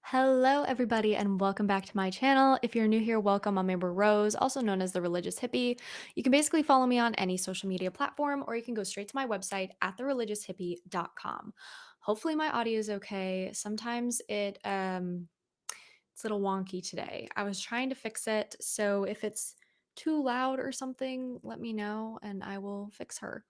Hello, everybody, and welcome back to my channel. If you're new here, welcome. I'm Amber Rose, also known as the Religious Hippie. You can basically follow me on any social media platform, or you can go straight to my website at thereligioushippie.com. Hopefully, my audio is okay. Sometimes it's a little wonky today. I was trying to fix it, so if it's too loud or something, let me know and I will fix her.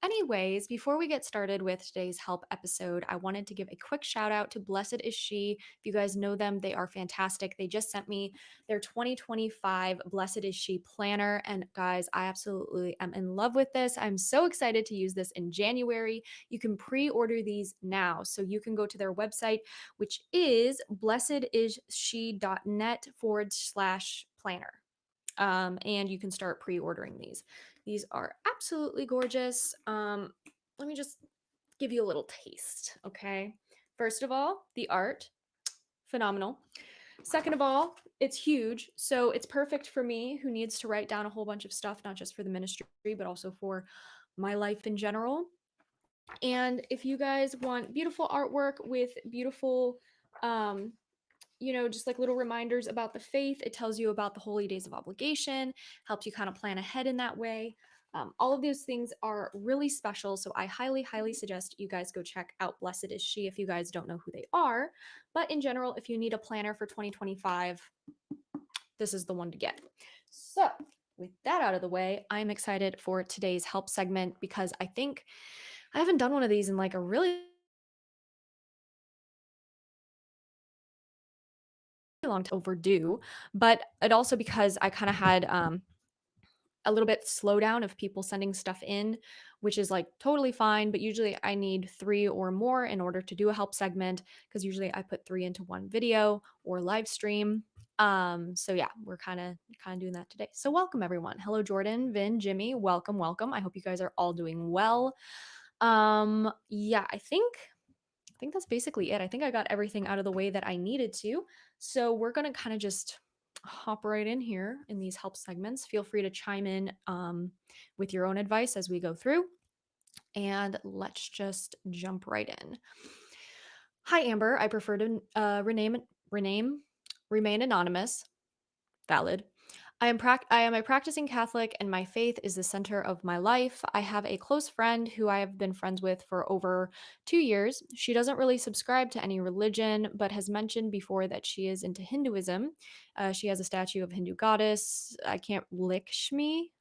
Anyways, before we get started with today's help episode, I wanted to give a quick shout out to Blessed Is She. If you guys know them, they are fantastic. They just sent me their 2025 Blessed Is She planner. And guys, I absolutely am in love with this. I'm so excited to use this in January. You can pre order these now. So you can go to their website, which is blessedisShe.net/planner. And you can start pre-ordering these. These are absolutely gorgeous. Let me just give you a little taste, okay? First of all, the art, phenomenal. Second of all, it's huge, so it's perfect for me who needs to write down a whole bunch of stuff, not just for the ministry, but also for my life in general. And if you guys want beautiful artwork with beautiful just like little reminders about the faith. It tells you about the holy days of obligation, helps you kind of plan ahead in that way. All of those things are really special. So I highly, highly suggest you guys go check out Blessed Is She if you guys don't know who they are. But in general, if you need a planner for 2025, this is the one to get. So, with that out of the way, I'm excited for today's help segment because I think I haven't done one of these in like a really long time overdue, but it also because I kind of had a little bit slowdown of people sending stuff in, which is like totally fine. But usually I need three or more in order to do a help segment because usually I put three into one video or live stream. So yeah, we're kind of doing that today. So welcome everyone. Hello, Jordan, Vin, Jimmy. Welcome, welcome. I hope you guys are all doing well. Yeah, I think that's basically it. I think I got everything out of the way that I needed to. So we're going to kind of just hop right in here in these help segments. Feel free to chime in with your own advice as we go through. And let's just jump right in. Hi, Amber. I prefer to remain anonymous. Valid. I am a practicing Catholic and my faith is the center of my life. I have a close friend who I have been friends with for over 2 years. She doesn't really subscribe to any religion, but has mentioned before that she is into Hinduism. She has a statue of Hindu goddess. I can't Lakshmi.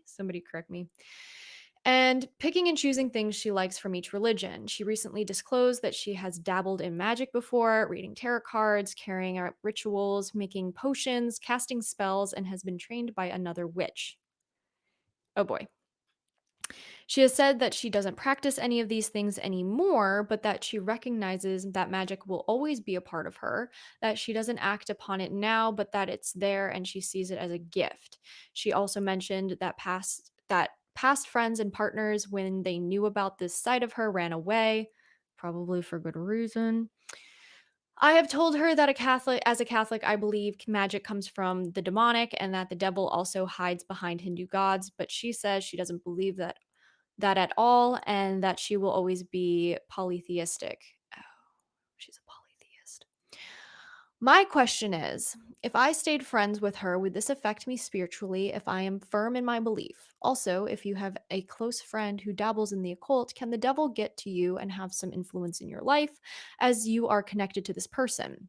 Somebody correct me, and picking and choosing things she likes from each religion. She recently disclosed that she has dabbled in magic before, reading tarot cards, carrying out rituals, making potions, casting spells, and has been trained by another witch. Oh boy. She has said that she doesn't practice any of these things anymore, but that she recognizes that magic will always be a part of her, that she doesn't act upon it now, but that it's there and she sees it as a gift. She also mentioned that past friends and partners, when they knew about this side of her, ran away, probably for good reason. I have told her that as a Catholic, I believe magic comes from the demonic and that the devil also hides behind Hindu gods, but she says she doesn't believe that at all and that she will always be polytheistic. Oh, she's a polytheist. My question is, if I stayed friends with her, would this affect me spiritually if I am firm in my belief? Also, if you have a close friend who dabbles in the occult, can the devil get to you and have some influence in your life as you are connected to this person?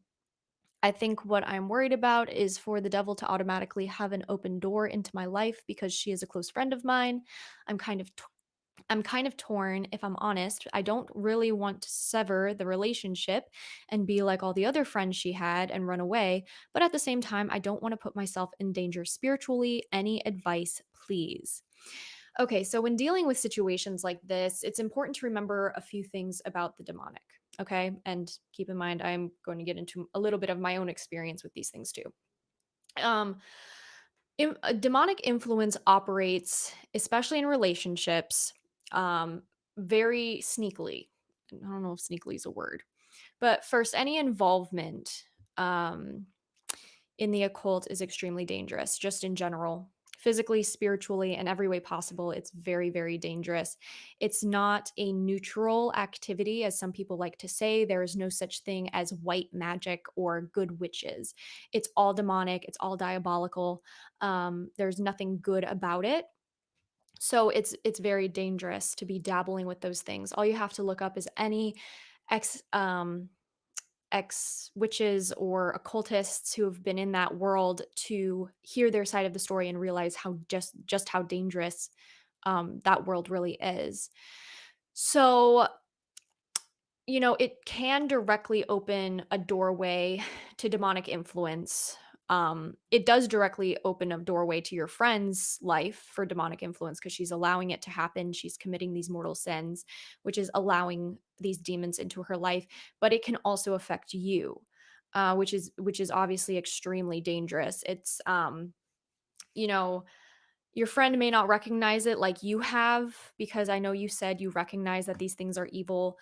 I think what I'm worried about is for the devil to automatically have an open door into my life because she is a close friend of mine. I'm kind of I'm kind of torn, if I'm honest. I don't really want to sever the relationship and be like all the other friends she had and run away, but at the same time, I don't want to put myself in danger spiritually. Any advice, please? Okay, so when dealing with situations like this, it's important to remember a few things about the demonic. Okay, and keep in mind, I'm going to get into a little bit of my own experience with these things too. Um, a demonic influence operates, especially in relationships, um, very sneakily. I don't know if sneakily is a word, but first, any involvement um, in the occult is extremely dangerous, just in general. physically, spiritually, in every way possible. It's very, very dangerous. It's not a neutral activity, as some people like to say. There is no such thing as white magic or good witches. It's all demonic, it's all diabolical. There's nothing good about it. So it's very dangerous to be dabbling with those things. All you have to look up is any ex ex witches or occultists who have been in that world to hear their side of the story and realize how just how dangerous that world really is. So it can directly open a doorway to demonic influence. It does directly open a doorway to your friend's life for demonic influence because she's allowing it to happen. She's committing these mortal sins, which is allowing these demons into her life. But it can also affect you, which is obviously extremely dangerous. It's you know your friend may not recognize it like you have, because I know you said you recognize that these things are evil.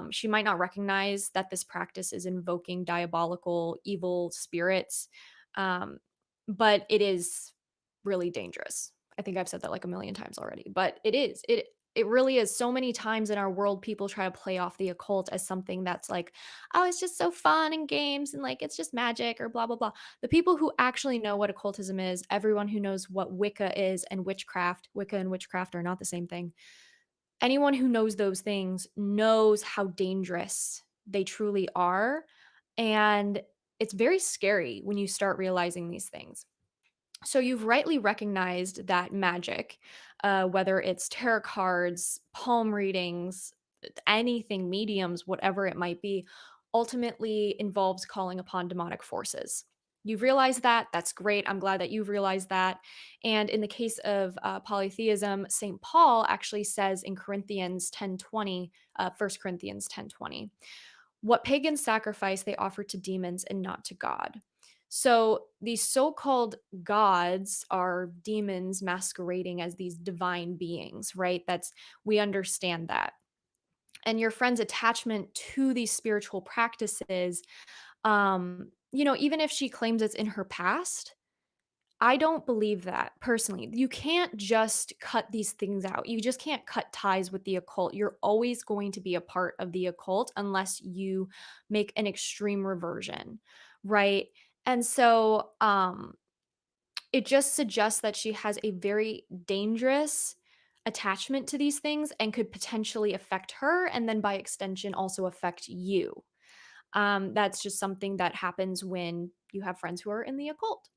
She might not recognize that this practice is invoking diabolical, evil spirits, um, but it is really dangerous. I think I've said that like a million times already, but it is. It really is. So many times in our world, people try to play off the occult as something that's like, oh, it's just so fun and games and like it's just magic or blah blah blah. The people who actually know what occultism is, everyone who knows what Wicca is and witchcraft, Wicca and witchcraft are not the same thing. Anyone who knows those things knows how dangerous they truly are. And it's very scary when you start realizing these things. So you've rightly recognized that magic, whether it's tarot cards, palm readings, anything, mediums, whatever it might be, ultimately involves calling upon demonic forces. You've realized that. That's great. I'm glad that you've realized that. And in the case of polytheism, St. Paul actually says in Corinthians 10:20, 1 Corinthians 10:20, what pagans sacrifice they offer to demons and not to God. So these so-called gods are demons masquerading as these divine beings, right? We understand that. And your friend's attachment to these spiritual practices, even if she claims it's in her past, I don't believe that personally. You can't just cut these things out. You just can't cut ties with the occult. You're always going to be a part of the occult unless you make an extreme reversion, right? And so it just suggests that she has a very dangerous attachment to these things and could potentially affect her and then by extension also affect you. That's just something that happens when you have friends who are in the occult.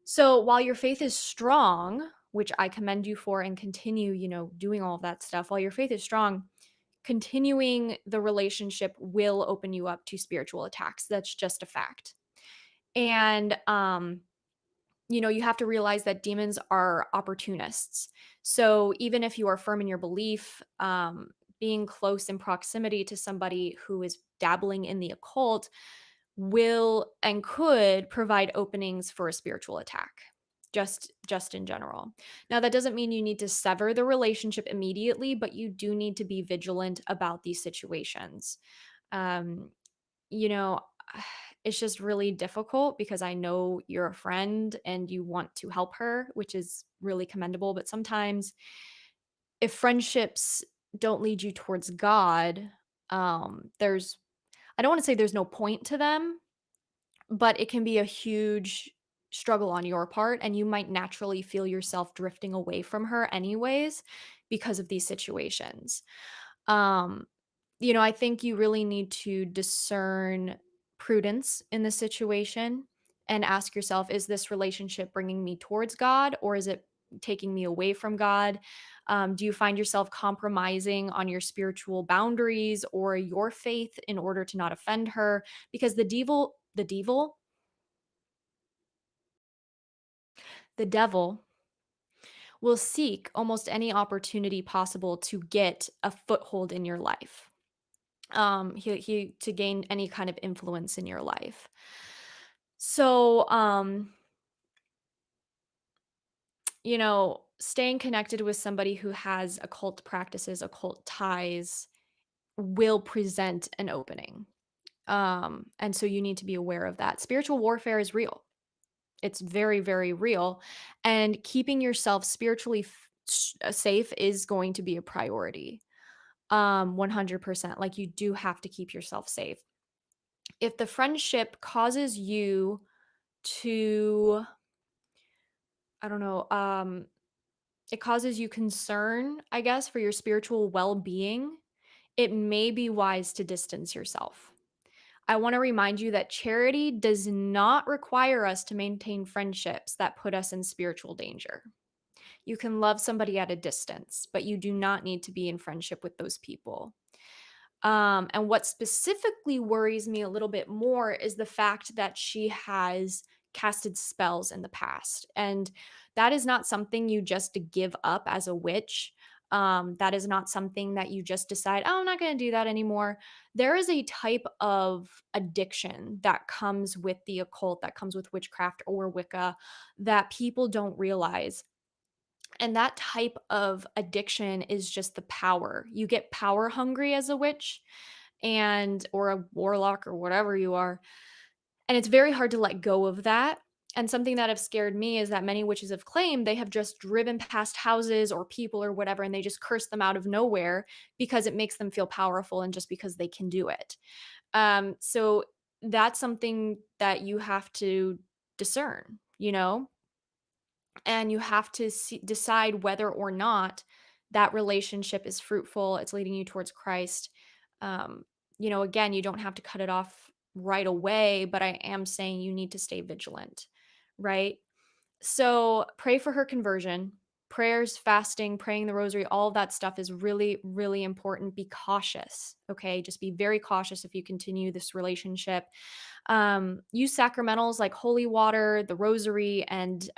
So while your faith is strong, which I commend you for and continue, doing all of that stuff, while your faith is strong, continuing the relationship will open you up to spiritual attacks. That's just a fact. And you have to realize that demons are opportunists. So even if you are firm in your belief, being close in proximity to somebody who is dabbling in the occult will and could provide openings for a spiritual attack, just in general. Now that doesn't mean you need to sever the relationship immediately, but you do need to be vigilant about these situations. um you know it's just really difficult because I know you're a friend and you want to help her, which is really commendable, but sometimes if friendships don't lead you towards God, there's I don't want to say there's no point to them, but it can be a huge struggle on your part, and you might naturally feel yourself drifting away from her anyways because of these situations. Um, I think you really need to discern prudence in the situation and ask yourself, is this relationship bringing me towards God or is it taking me away from God? Do you find yourself compromising on your spiritual boundaries or your faith in order to not offend her? Because the devil will seek almost any opportunity possible to get a foothold in your life. He to gain any kind of influence in your life. So, staying connected with somebody who has occult practices, occult ties will present an opening. And so you need to be aware of that. Spiritual warfare is real. It's very, very real. And keeping yourself spiritually safe is going to be a priority. 100%. Like, you do have to keep yourself safe. If the friendship causes you to, I don't know, it causes you concern, I guess, for your spiritual well-being, it may be wise to distance yourself. I want to remind you that charity does not require us to maintain friendships that put us in spiritual danger. You can love somebody at a distance, but you do not need to be in friendship with those people. And what specifically worries me a little bit more is the fact that she has casted spells in the past. And that is not something you just give up as a witch. That is not something that you just decide, oh, I'm not going to do that anymore. There is a type of addiction that comes with the occult, that comes with witchcraft or Wicca, that people don't realize. And that type of addiction is just the power. You get power hungry as a witch and or a warlock or whatever you are, and it's very hard to let go of that. And something that have scared me is that many witches have claimed they have just driven past houses or people or whatever, and they just curse them out of nowhere because it makes them feel powerful and just because they can do it. So that's something that you have to discern, and you have to decide whether or not that relationship is fruitful, it's leading you towards Christ. um, again, you don't have to cut it off right away, but I am saying you need to stay vigilant, right? So pray for her conversion. Prayers, fasting, praying the rosary, all of that stuff is really, really important. Be cautious, okay? Just be very cautious if you continue this relationship. Use sacramentals like holy water, the rosary, and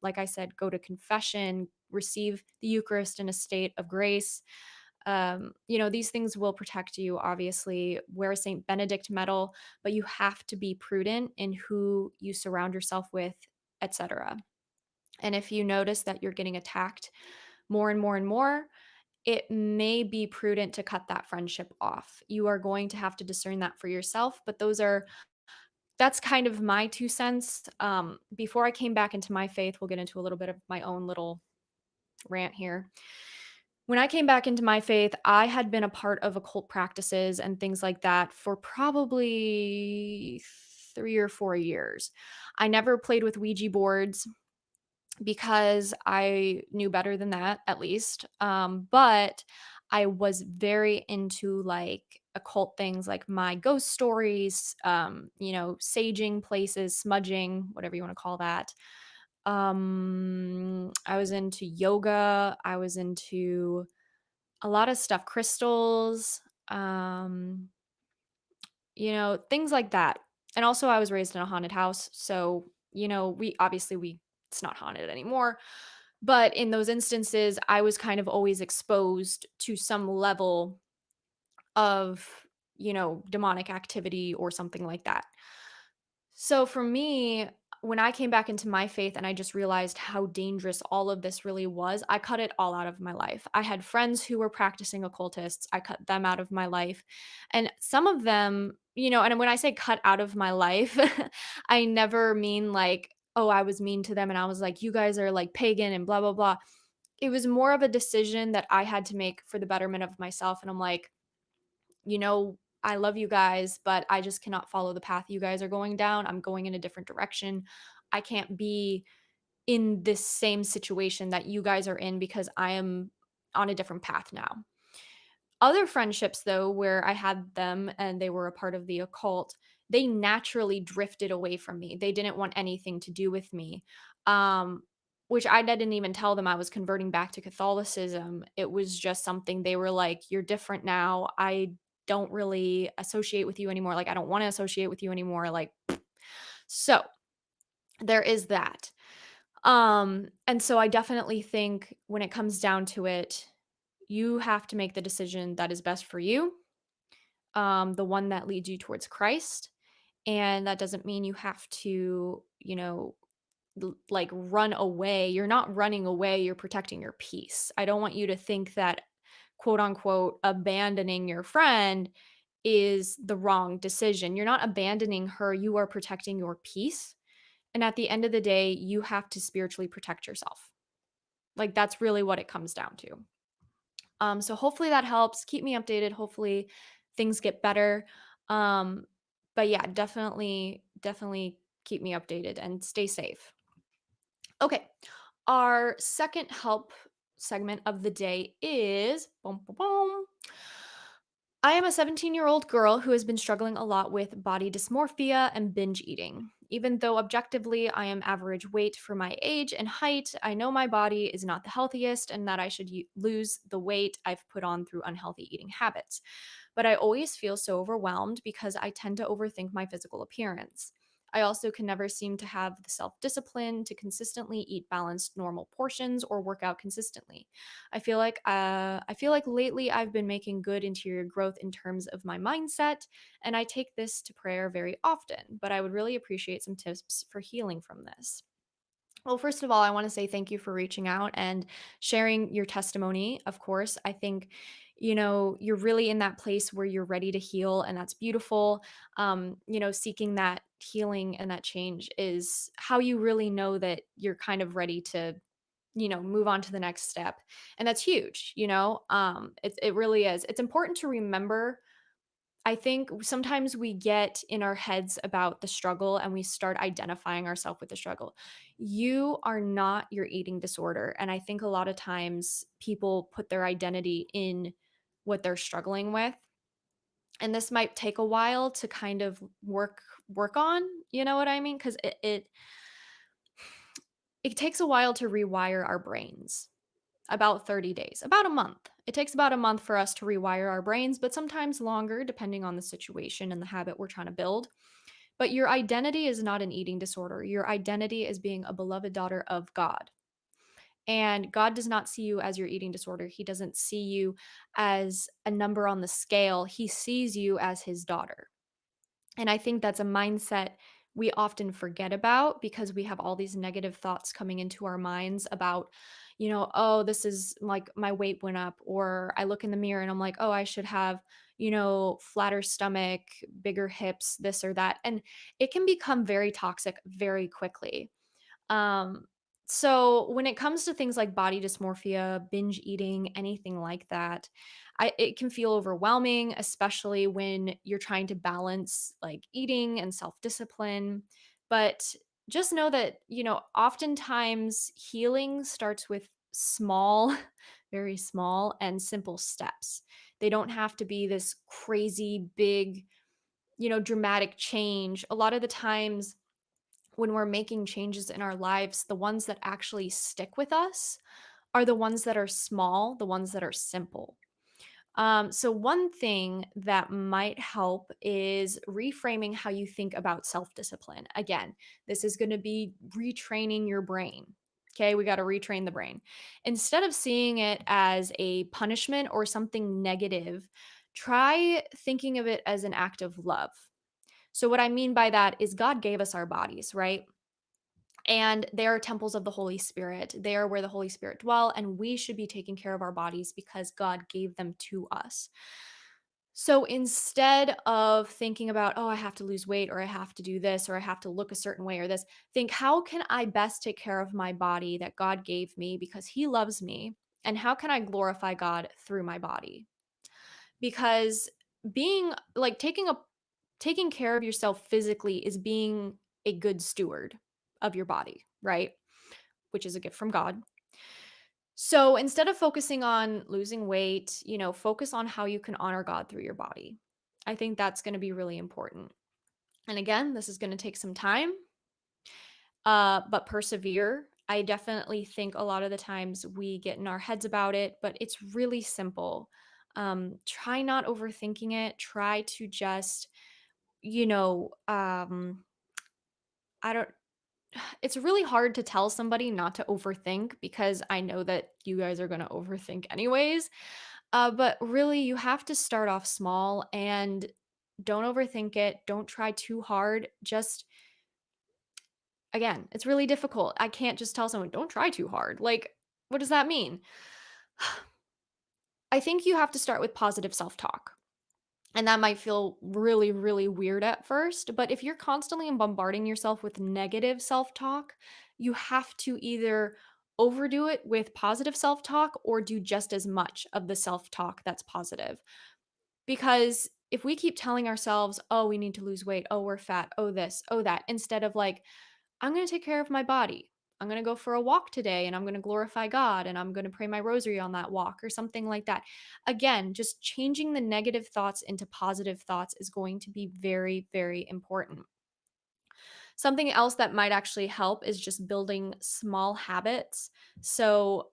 like I said, go to confession, receive the Eucharist in a state of grace. These things will protect you, obviously. Wear a St. Benedict medal, but you have to be prudent in who you surround yourself with, etc. And if you notice that you're getting attacked more and more and more, it may be prudent to cut that friendship off. You are going to have to discern that for yourself, but that's kind of my 2 cents. Before I came back into my faith, we'll get into a little bit of my own little rant here. When I came back into my faith, I had been a part of occult practices and things like that for probably 3 or 4 years. I never played with Ouija boards because I knew better than that, at least. But I was very into like occult things, like my ghost stories, saging places, smudging, whatever you want to call that. I was into yoga. I was into a lot of stuff, crystals, um, things like that. And also, I was raised in a haunted house. So, we it's not haunted anymore. But in those instances, I was kind of always exposed to some level of, demonic activity or something like that. So for me, when I came back into my faith and I just realized how dangerous all of this really was, I cut it all out of my life. I had friends who were practicing occultists. I cut them out of my life. And some of them, and when I say cut out of my life, I never mean like, oh, I was mean to them and I was like, you guys are like pagan and blah, blah, blah. It was more of a decision that I had to make for the betterment of myself. And I'm like, I love you guys, but I just cannot follow the path you guys are going down. I'm going in a different direction. I can't be in this same situation that you guys are in because I am on a different path now. Other friendships, though, where I had them and they were a part of the occult, they naturally drifted away from me. They didn't want anything to do with me. Um, which I didn't even tell them I was converting back to Catholicism. It was just something they were like, you're different now. I don't really associate with you anymore. Like, I don't want to associate with you anymore. Like, so there is that. And so I definitely think when it comes down to it, you have to make the decision that is best for you, the one that leads you towards Christ. And that doesn't mean you have to, like run away. You're not running away, you're protecting your peace. I don't want you to think that, quote unquote, abandoning your friend is the wrong decision. You're not abandoning her, you are protecting your peace. And at the end of the day, you have to spiritually protect yourself. Like, that's really what it comes down to. So hopefully that helps. Keep me updated. Hopefully things get better. Um, but yeah, definitely keep me updated and stay safe. Okay. Our second help segment of the day is boom, boom, boom. I am a 17-year-old girl who has been struggling a lot with body dysmorphia and binge eating. Even though objectively I am average weight for my age and height, I know my body is not the healthiest and that I should lose the weight I've put on through unhealthy eating habits. But I always feel so overwhelmed because I tend to overthink my physical appearance. I also can never seem to have the self discipline to consistently eat balanced, normal portions or work out consistently. I feel like lately I've been making good interior growth in terms of my mindset, and I take this to prayer very often. But I would really appreciate some tips for healing from this. Well, first of all, I want to say thank you for reaching out and sharing your testimony. Of course, I think, you're really in that place where you're ready to heal, and that's beautiful. Seeking that healing and that change is how you really know that you're kind of ready to, move on to the next step. And that's huge. It really is. It's important to remember. I think sometimes we get in our heads about the struggle and we start identifying ourselves with the struggle. You are not your eating disorder. And I think a lot of times people put their identity in what they're struggling with. And this might take a while to kind of work on, you know what I mean? Because it takes a while to rewire our brains. About 30 days, about a month. It takes about a month for us to rewire our brains, but sometimes longer depending on the situation and the habit we're trying to build. But your identity is not an eating disorder. Your identity is being a beloved daughter of God. And God does not see you as your eating disorder. He doesn't see you as a number on the scale. He sees you as his daughter. And I think that's a mindset we often forget about because we have all these negative thoughts coming into our minds about, oh, this is like my weight went up, or I look in the mirror and I'm like, oh, I should have, flatter stomach, bigger hips, this or that. And it can become very toxic very quickly. Um, so when it comes to things like body dysmorphia, binge eating, anything like that, it can feel overwhelming, especially when you're trying to balance like eating and self-discipline. But just know that, oftentimes healing starts with small, very small and simple steps. They don't have to be this crazy big, dramatic change. A lot of the times when we're making changes in our lives, the ones that actually stick with us are the ones that are small, the ones that are simple. So, one thing that might help is reframing how you think about self discipline. Again, this is going to be retraining your brain. Okay, we got to retrain the brain. Instead of seeing it as a punishment or something negative, try thinking of it as an act of love. So, what I mean by that is God gave us our bodies, right? And they are temples of the Holy Spirit. They are where the Holy Spirit dwell, and we should be taking care of our bodies because God gave them to us. So instead of thinking about, oh, I have to lose weight, or I have to do this, or I have to look a certain way, or this, think, how can I best take care of my body that God gave me because He loves me? And how can I glorify God through my body? Because being like taking care of yourself physically is being a good steward of your body, right? Which is a gift from God. So instead of focusing on losing weight, focus on how you can honor God through your body. I think that's going to be really important. And again, this is going to take some time, but persevere. I definitely think a lot of the times we get in our heads about it, but it's really simple. Try not overthinking it. Try to just, you know, I don't it's really hard to tell somebody not to overthink because I know that you guys are going to overthink anyways. But really, you have to start off small and don't overthink it. Don't try too hard. Just, again, it's really difficult. I can't just tell someone, don't try too hard. Like, what does that mean? I think you have to start with positive self talk. And that might feel really, really weird at first. But if you're constantly bombarding yourself with negative self talk, you have to either overdo it with positive self talk or do just as much of the self talk that's positive. Because if we keep telling ourselves, oh, we need to lose weight, oh, we're fat, oh, this, oh, that, instead of like, I'm going to take care of my body. I'm going to go for a walk today and I'm going to glorify God and I'm going to pray my rosary on that walk or something like that. Again, just changing the negative thoughts into positive thoughts is going to be very, very important. Something else that might actually help is just building small habits. So,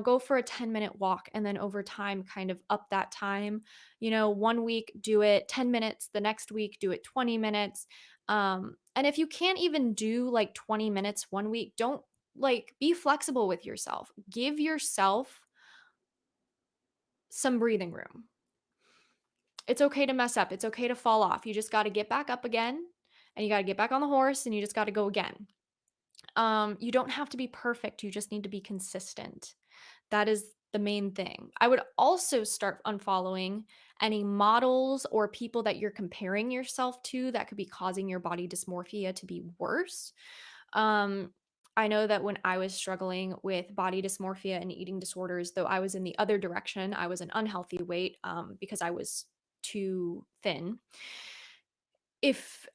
go for a 10-minute walk and then over time kind of up that time. One week do it 10 minutes, the next week do it 20 minutes. And if you can't even do like 20 minutes one week, don't like be flexible with yourself. Give yourself some breathing room. It's okay to mess up. It's okay to fall off. You just got to get back up again and you got to get back on the horse and you just got to go again. You don't have to be perfect, you just need to be consistent. That is the main thing. I would also start unfollowing any models or people that you're comparing yourself to that could be causing your body dysmorphia to be worse. Um, I know that when I was struggling with body dysmorphia and eating disorders, though I was in the other direction, I was an unhealthy weight because I was too thin. If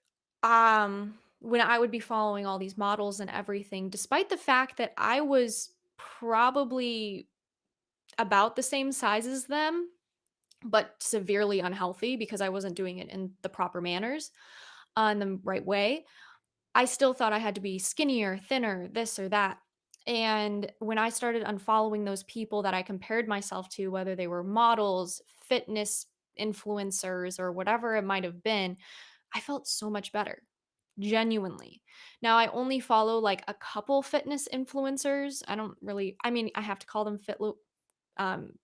when I would be following all these models and everything, despite the fact that I was probably about the same size as them, but severely unhealthy because I wasn't doing it in the proper manners, in the right way, I still thought I had to be skinnier, thinner, this or that. And when I started unfollowing those people that I compared myself to, whether they were models, fitness influencers, or whatever it might have been, I felt so much better. Genuinely. Now I only follow like a couple fitness influencers. I don't really I mean, I have to call them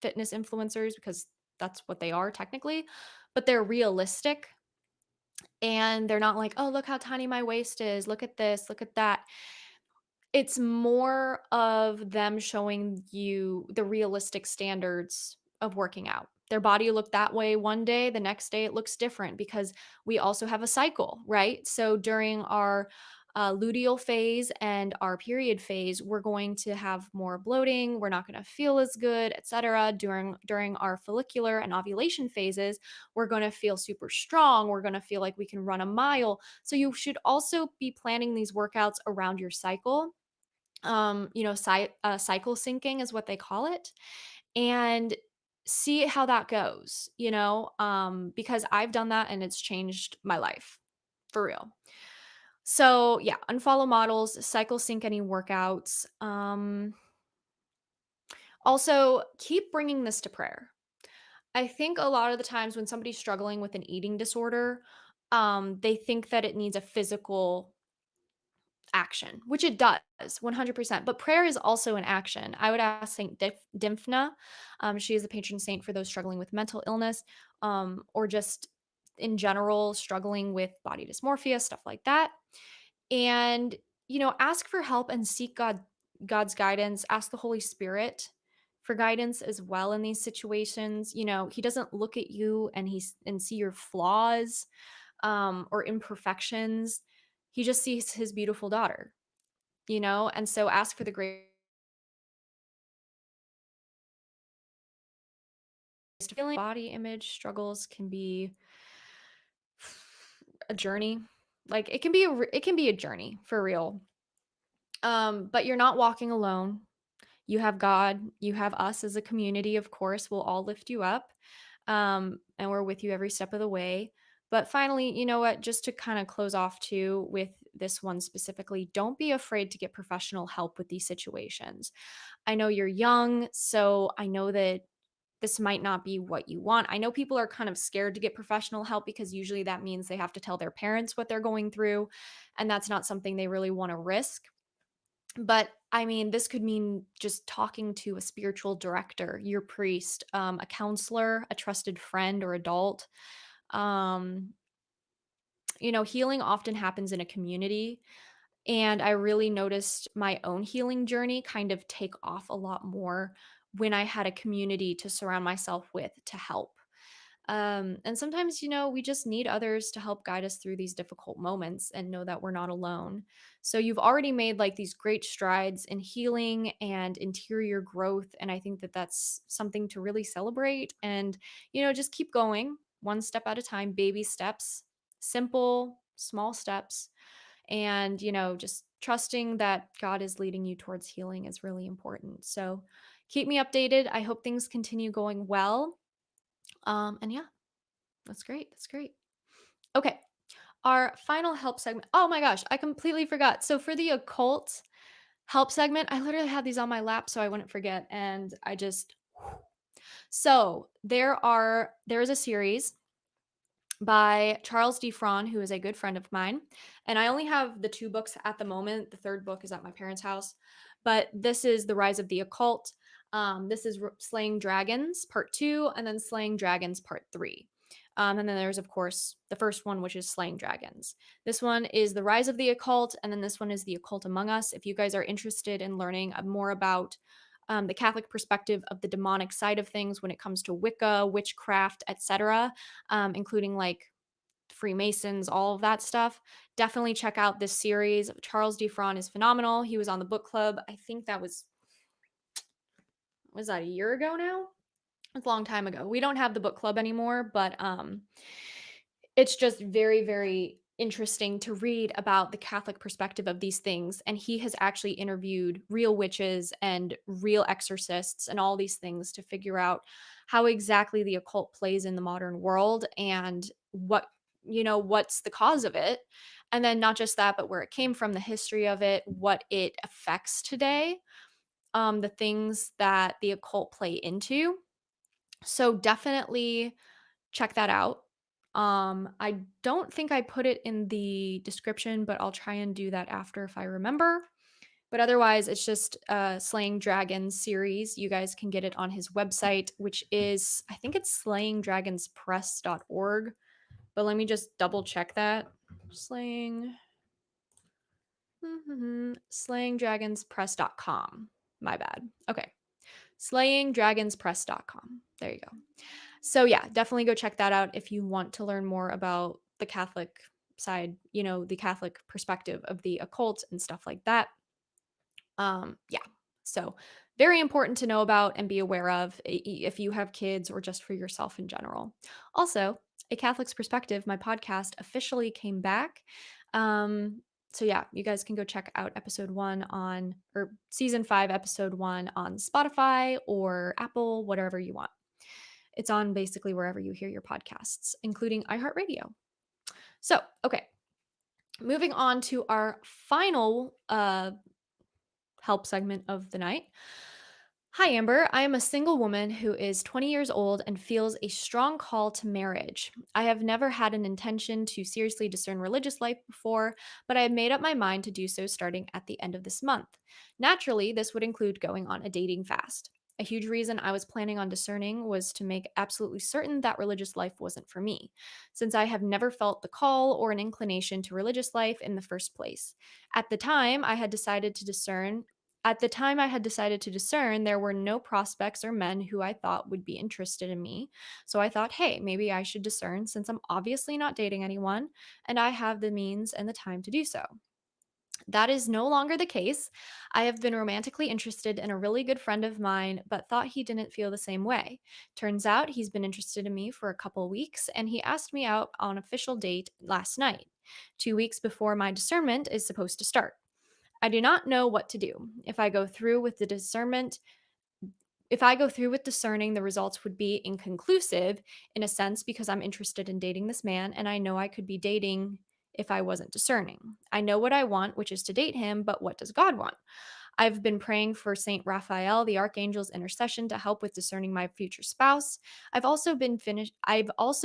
fitness influencers because that's what they are technically, but they're realistic and they're not like, "Oh, look how tiny my waist is. Look at this, look at that." It's more of them showing you the realistic standards of working out. Their body looked that way one day, the next day it looks different because we also have a cycle, right? So during our luteal phase and our period phase, we're going to have more bloating, we're not going to feel as good, etc. During our follicular and ovulation phases, we're going to feel super strong, we're going to feel like we can run a mile. So you should also be planning these workouts around your cycle. Cycle syncing is what they call it, and see how that goes, because I've done that and it's changed my life for real. So, yeah, unfollow models, cycle sync any workouts. Also, keep bringing this to prayer. I think a lot of the times when somebody's struggling with an eating disorder, they think that it needs a physical action, which it does 100%. But prayer is also an action. I would ask Saint Dymphna. She is a patron saint for those struggling with mental illness, or just in general struggling with body dysmorphia, stuff like that. And ask for help and seek God's guidance. Ask the Holy Spirit for guidance as well in these situations. He doesn't look at you and see your flaws or imperfections. He just sees his beautiful daughter, and so ask for the grace to feeling. Body image struggles can be a journey. Like it can be a journey for real. But you're not walking alone. You have God, you have us as a community, of course, we'll all lift you up. And we're with you every step of the way. But finally, you know what, just to kind of close off too with this one specifically, don't be afraid to get professional help with these situations. I know you're young, so I know that this might not be what you want. I know people are kind of scared to get professional help because usually that means they have to tell their parents what they're going through, and that's not something they really want to risk. But I mean, this could mean just talking to a spiritual director, your priest, a counselor, a trusted friend or adult. Um, Healing often happens in a community. And I really noticed my own healing journey kind of take off a lot more when I had a community to surround myself with to help. And sometimes, we just need others to help guide us through these difficult moments and know that we're not alone. So you've already made like these great strides in healing and interior growth. And I think that that's something to really celebrate and, just keep going one step at a time, baby steps, simple, small steps. And, just trusting that God is leading you towards healing is really important. So keep me updated. I hope things continue going well. And yeah, that's great. That's great. Okay. Our final help segment. Oh my gosh, I completely forgot. So for the occult help segment, I literally had these on my lap so I wouldn't forget. And I just so there is a series by Charles D. Fron, who is a good friend of mine. And I only have the two books at the moment. The third book is at my parents' house. But this is The Rise of the Occult. This is Slaying Dragons, part 2, and then Slaying Dragons, part 3. And then there's, of course, the first one, which is Slaying Dragons. This one is The Rise of the Occult, and then this one is The Occult Among Us. If you guys are interested in learning more about the Catholic perspective of the demonic side of things when it comes to Wicca, witchcraft, etc., including like Freemasons, all of that stuff. Definitely check out this series. Charles D. Fron is phenomenal. He was on the book club. I think that was that a year ago now? It's a long time ago. We don't have the book club anymore, but it's just very, very interesting to read about the Catholic perspective of these things. And he has actually interviewed real witches and real exorcists and all these things to figure out how exactly the occult plays in the modern world and what's the cause of it. And then not just that, but where it came from, the history of it, what it affects today, the things that the occult play into. So definitely check that out. I don't think I put it in the description, but I'll try and do that after if I remember. But otherwise, it's just Slaying Dragons series. You guys can get it on his website, which is, I think it's slayingdragonspress.org. But let me just double check that. Slayingdragonspress.com. My bad. Okay. Slayingdragonspress.com. There you go. So yeah, definitely go check that out if you want to learn more about the Catholic side, the Catholic perspective of the occult and stuff like that. Yeah. So very important to know about and be aware of if you have kids or just for yourself in general. Also, A Catholic's Perspective, my podcast officially came back. So yeah, you guys can go check out season 5, episode 1 on Spotify or Apple, whatever you want. It's on basically wherever you hear your podcasts, including iHeartRadio. So, okay, moving on to our final help segment of the night. Hi, Amber. I am a single woman who is 20 years old and feels a strong call to marriage. I have never had an intention to seriously discern religious life before, but I have made up my mind to do so starting at the end of this month. Naturally, this would include going on a dating fast. A huge reason I was planning on discerning was to make absolutely certain that religious life wasn't for me, since I have never felt the call or an inclination to religious life in the first place. At the time I had decided to discern, there were no prospects or men who I thought would be interested in me. So I thought, hey, maybe I should discern since I'm obviously not dating anyone and I have the means and the time to do so. That is no longer the case. I have been romantically interested in a really good friend of mine, but thought he didn't feel the same way. Turns out he's been interested in me for a couple weeks, and he asked me out on an official date last night, 2 weeks before my discernment is supposed to start. I do not know what to do. If I go through with discerning, the results would be inconclusive in a sense because I'm interested in dating this man and I know I could be dating if I wasn't discerning. I know what I want, which is to date him, but what does God want? I've been praying for Saint Raphael, the archangel's intercession to help with discerning my future spouse. I've also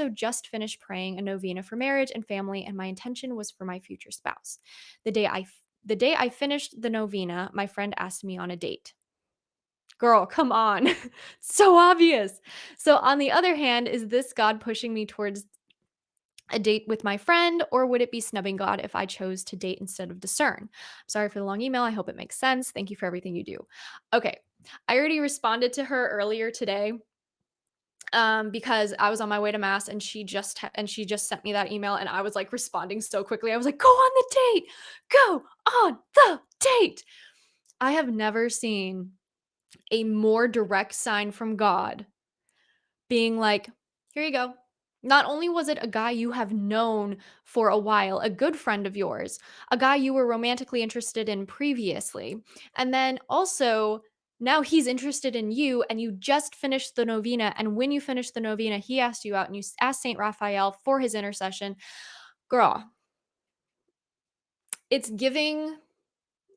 just finished praying a novena for marriage and family and my intention was for my future spouse. The day I finished the novena, my friend asked me on a date. Girl, come on. So obvious. So, on the other hand, is this God pushing me towards a date with my friend, or would it be snubbing God if I chose to date instead of discern? Sorry for the long email. I hope it makes sense. Thank you for everything you do. Okay. I already responded to her earlier today. because I was on my way to mass and she just sent me that email and I was like responding so quickly. I was like, "Go on the date. Go on the date." I have never seen a more direct sign from God being like, "Here you go." Not only was it a guy you have known for a while, a good friend of yours, a guy you were romantically interested in previously, and then also now he's interested in you and you just finished the novena. And when you finished the novena, he asked you out and you asked Saint Raphael for his intercession. Girl, it's giving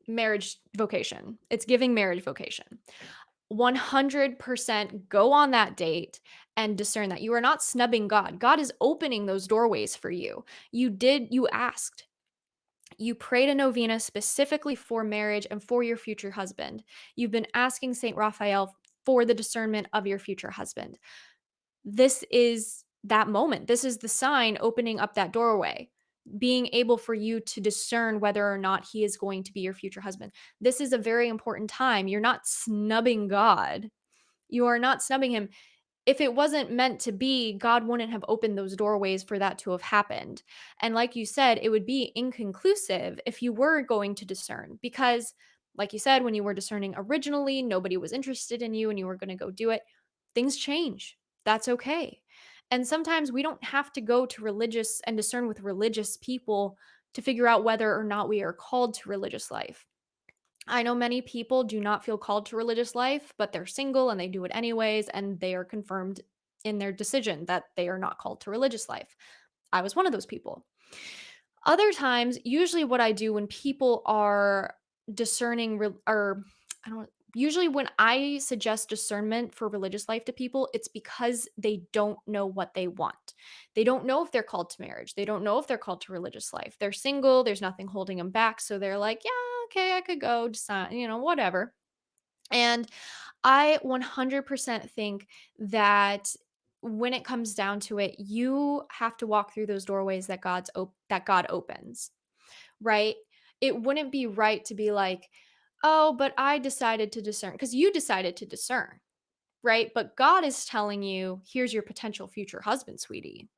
marriage vocation. It's giving marriage vocation. 100% go on that date and discern that you are not snubbing God. God is opening those doorways for you. You asked. You prayed a novena specifically for marriage and for your future husband. You've been asking Saint Raphael for the discernment of your future husband. This is that moment. This is the sign opening up that doorway, being able for you to discern whether or not he is going to be your future husband. This is a very important time. You're not snubbing God. You are not snubbing him. If it wasn't meant to be, God wouldn't have opened those doorways for that to have happened. And like you said, it would be inconclusive if you were going to discern because, like you said, when you were discerning originally, nobody was interested in you and you were going to go do it. Things change. That's okay. And sometimes we don't have to go to religious and discern with religious people to figure out whether or not we are called to religious life. I know many people do not feel called to religious life, but they're single and they do it anyways, and they are confirmed in their decision that they are not called to religious life. I was one of those people. Other times, usually what I do when people are discerning or I don't usually when I suggest discernment for religious life to people, it's because they don't know what they want. They don't know if they're called to marriage. They don't know if they're called to religious life. They're single, there's nothing holding them back, so they're like, "Yeah, okay, I could go decide, whatever." And I 100% think that when it comes down to it, you have to walk through those doorways that that God opens, right? It wouldn't be right to be like, "Oh, but I decided to discern," because you decided to discern, right? But God is telling you, "Here's your potential future husband, sweetie."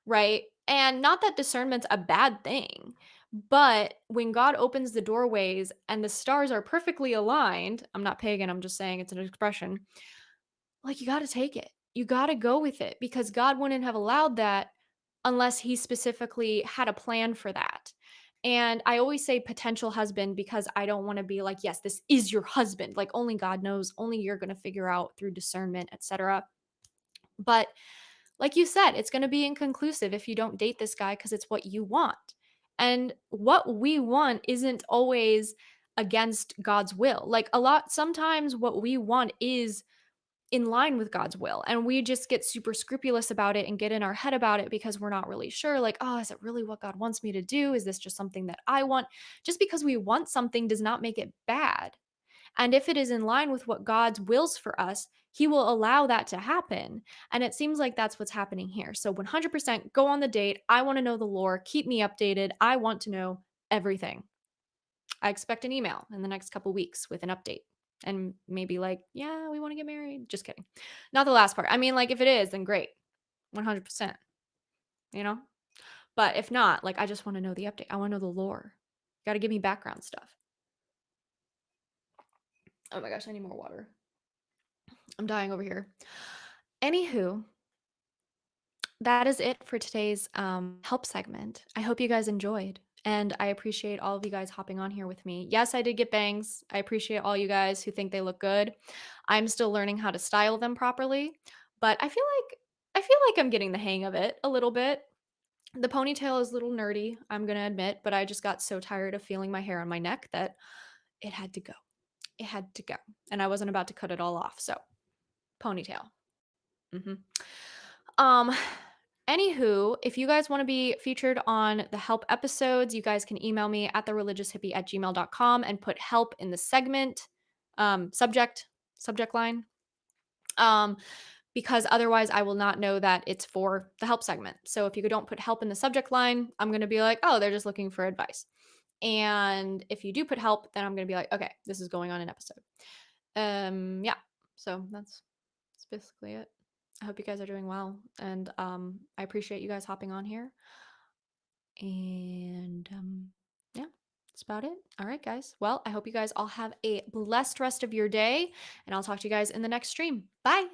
Right? And not that discernment's a bad thing, but when God opens the doorways and the stars are perfectly aligned, I'm not pagan, I'm just saying it's an expression, like, you gotta take it. You gotta go with it because God wouldn't have allowed that unless He specifically had a plan for that. And I always say potential husband because I don't wanna be like, "Yes, this is your husband." Like, only God knows, only you're gonna figure out through discernment, etc. But like you said, it's going to be inconclusive if you don't date this guy because it's what you want. And what we want isn't always against God's will. Like sometimes what we want is in line with God's will. And we just get super scrupulous about it and get in our head about it because we're not really sure. Like, oh, is it really what God wants me to do? Is this just something that I want? Just because we want something does not make it bad. And if it is in line with what God's wills for us, He will allow that to happen. And it seems like that's what's happening here. So 100% go on the date. I want to know the lore. Keep me updated. I want to know everything. I expect an email in the next couple weeks with an update. And maybe like, yeah, we want to get married. Just kidding. Not the last part. I mean, like, if it is, then great. 100%, you know? But if not, like, I just want to know the update. I want to know the lore. Got to give me background stuff. Oh my gosh, I need more water. I'm dying over here. Anywho, that is it for today's help segment. I hope you guys enjoyed. And I appreciate all of you guys hopping on here with me. Yes, I did get bangs. I appreciate all you guys who think they look good. I'm still learning how to style them properly, but I feel like I'm getting the hang of it a little bit. The ponytail is a little nerdy, I'm going to admit, but I just got so tired of feeling my hair on my neck that it had to go. It had to go. And I wasn't about to cut it all off. So, ponytail. Mhm. Um, Anywho, if you guys want to be featured on the help episodes, you guys can email me at thereligioushippie@gmail.com and put help in the segment, subject line. Um, because otherwise I will not know that it's for the help segment. So if you don't put help in the subject line, I'm going to be like, oh, they're just looking for advice. And if you do put help, then I'm going to be like, okay, this is going on an episode. Yeah. So that's basically it. I hope you guys are doing well. And I appreciate you guys hopping on here. And yeah, that's about it. All right, guys. Well, I hope you guys all have a blessed rest of your day. And I'll talk to you guys in the next stream. Bye.